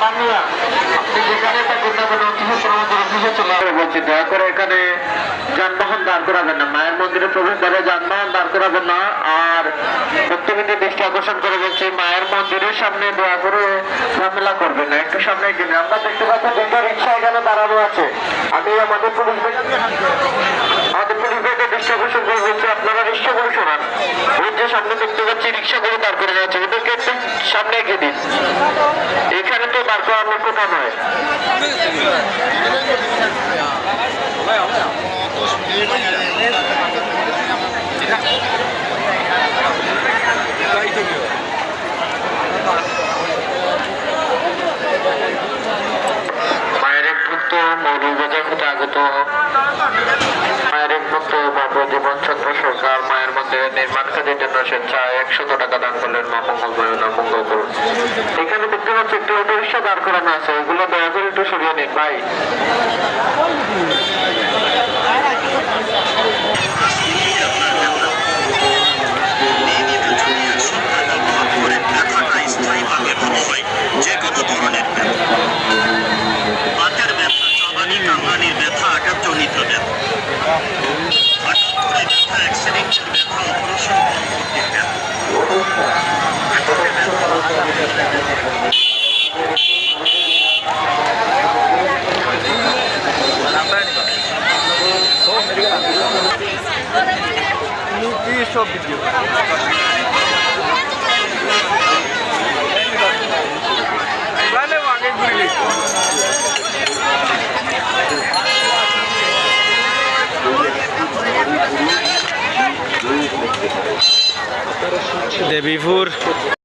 মানিয়া আপনি যেখানে থাকুন না কোনো অফিসে প্রমাদের অফিসে চলে আসবে বলছি, দয়া করে এখানে যানবাহন দাঁড় করাবেন না, মায়ের মন্দিরে প্রবেশদ্বারে যানবাহন দাঁড় করাবেন না। আর ভক্তবৃন্দের দৃষ্টি আকর্ষণ করে বলছি, মায়ের মন্দিরের সামনে দয়া করে ঝামেলা করবেন না, একটু সামনে গেলে আমরা দেখতে পাচ্ছি দুটো রিক্সা এখানে দাঁড়ানো আছে। আমি আমাদের পুলিশ ভাইদের দৃষ্টি আকর্ষণ করে বলছি, আপনারা রিক্সাগুলো সরান। ওই যে সামনে দেখতে পাচ্ছি রিক্সাগুলো দাঁড় করে যাচ্ছে, ওদেরকে একটু সামনে এগিয়ে দিন। এখানে তো দাঁড় করানোর কথা নয়। মায়ের এক ভক্ত মৌলভীবাজার হতে আগত মায়ের এক ভক্ত বাবু জীবন চন্দ্র সরকার মায়ের মন্দিরের নির্মাণ কাজের জন্য স্বেচ্ছায় 100 টাকা দান করলেন। মা মঙ্গলময় মঙ্গল করুন। এখানে দেখতে পাচ্ছি একটু অটো রিক্সা দাঁড় করানো আছে, ওগুলো দয়া করে একটু সরিয়ে নিন ভাই। সব ভিডিও আগে ঘুরে গেছি। দেবীপুর